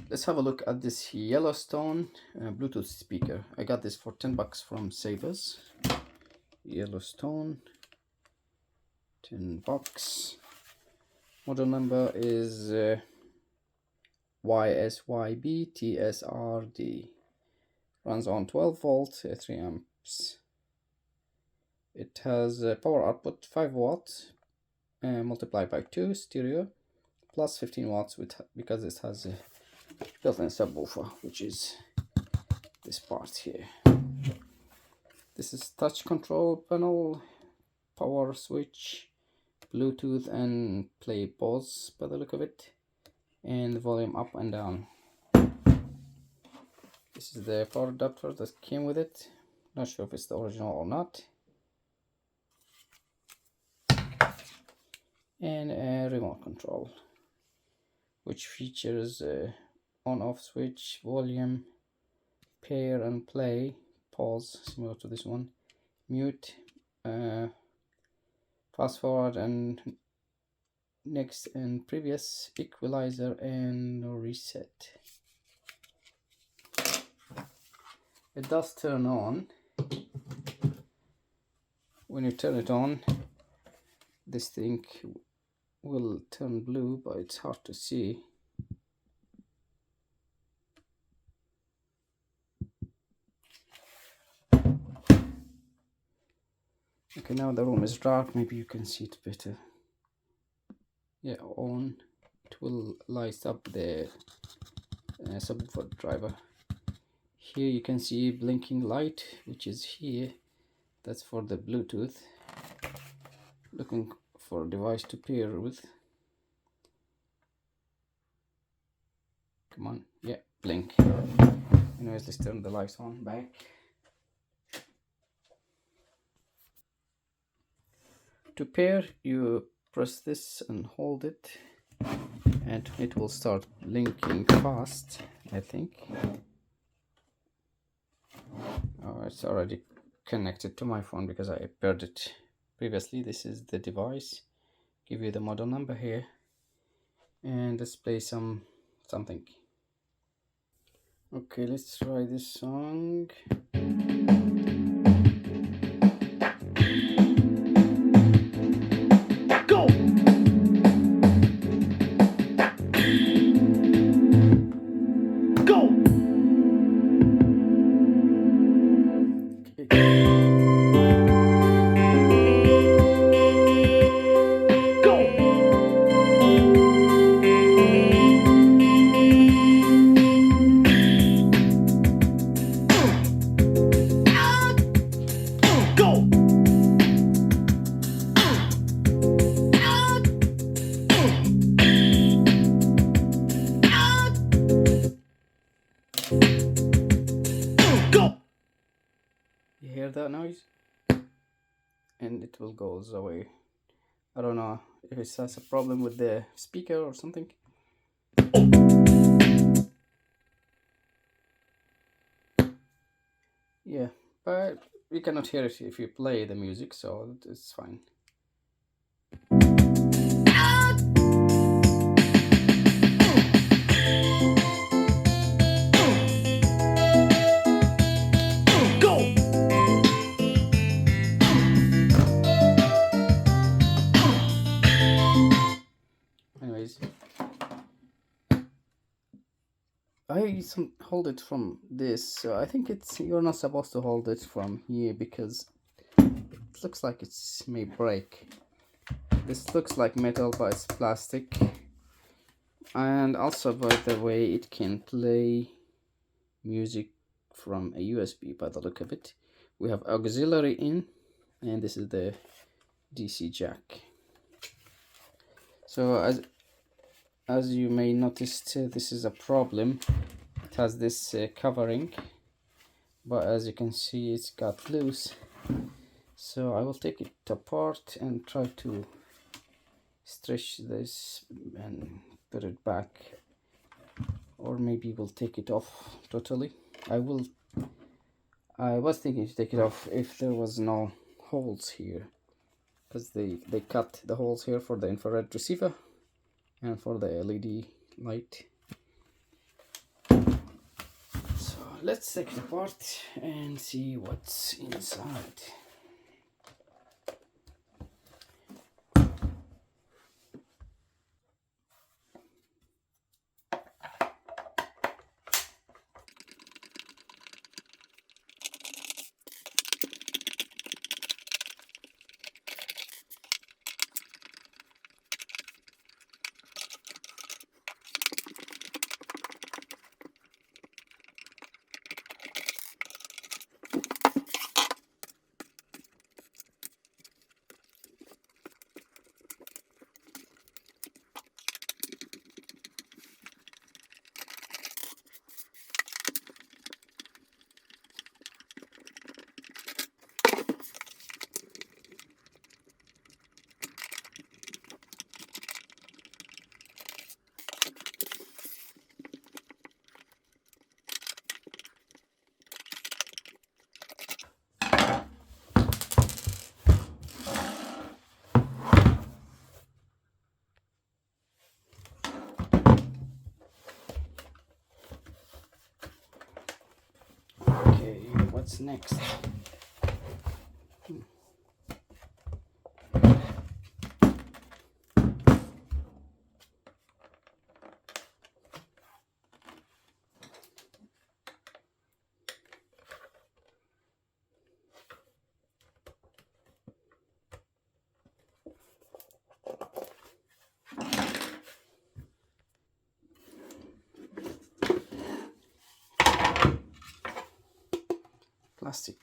let's have a look at this YellowStone Bluetooth speaker. I got this for 10 bucks from Savers. YellowStone, 10 bucks. Model number is YSYBTSRD. Runs on 12 volt, 3 amps. It has a power output 5 watts multiplied by 2 stereo plus 15 watts because it has a built-in subwoofer, which is this part here. This is touch control panel, power switch, Bluetooth and play pause by the look of it, and volume up and down. This is the power adapter that came with it. Not sure if it's the original or not. And a remote control, which features on-off switch, volume, pair and play, pause, similar to this one, mute, fast forward and next and previous, equalizer and reset. It does turn on. When you turn it on, this thing will turn blue, but it's hard to see. Okay, now the room is dark, maybe you can see it better. Yeah, on. It will light up the subwoofer driver. Here you can see blinking light, which is here. That's for the Bluetooth. Looking for a device to pair with. Come on, yeah, blink. Anyways, let's turn the lights on back. To pair, you press this and hold it, and it will start blinking fast, I think. Oh, it's already connected to my phone because I paired it previously. This is the device. Give you the model number here, and let's play something. Okay, let's try this song. Go! Go! You hear that noise? And it will go away. I don't know if it has a problem with the speaker or something. Yeah, but you cannot hear it if you play the music, so it's fine. Anyways, I hold it from this, so I think you're not supposed to hold it from here because it looks like it may break. This looks like metal, but it's plastic. And also, by the way, it can play music from a USB by the look of it. We have auxiliary in, and this is the DC jack. So as you may notice, this is a problem. It has this covering, but as you can see, it's got loose. So I will take it apart and try to stretch this and put it back, or maybe we'll take it off totally. I was thinking to take it off if there was no holes here, because they cut the holes here for the infrared receiver and for the LED light. let's take it apart and see what's inside. Okay, what's next? Plastic.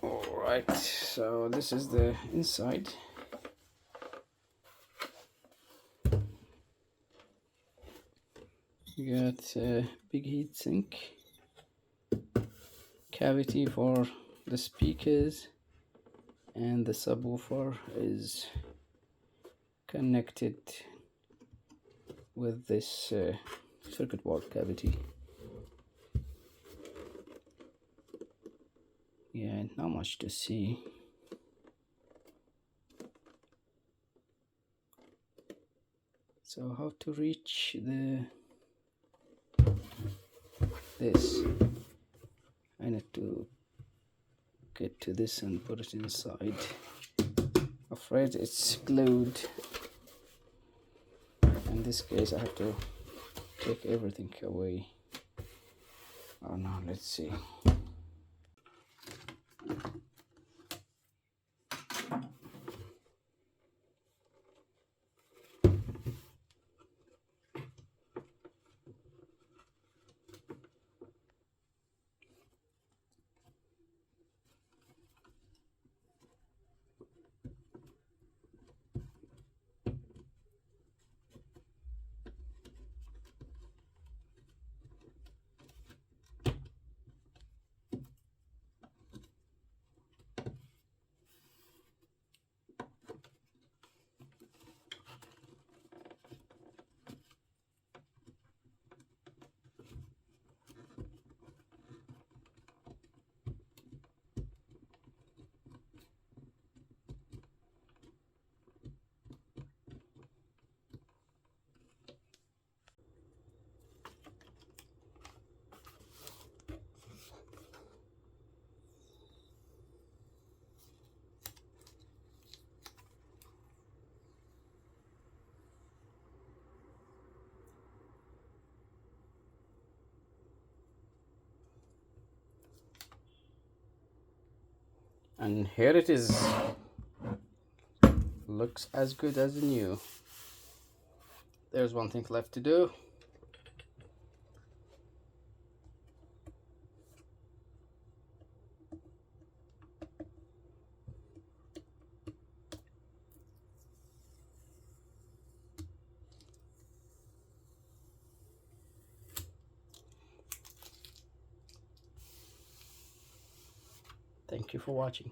Alright, so this is the inside. You got a big heat sink, cavity for the speakers, and the subwoofer is connected with this circuit board cavity. Yeah, not much to see. So how to reach this? I need to get to this and put it inside. Afraid it's glued. In this case I have to take everything away. Oh no, let's see. And here it is. Looks as good as new. There's one thing left to do. Thank you for watching.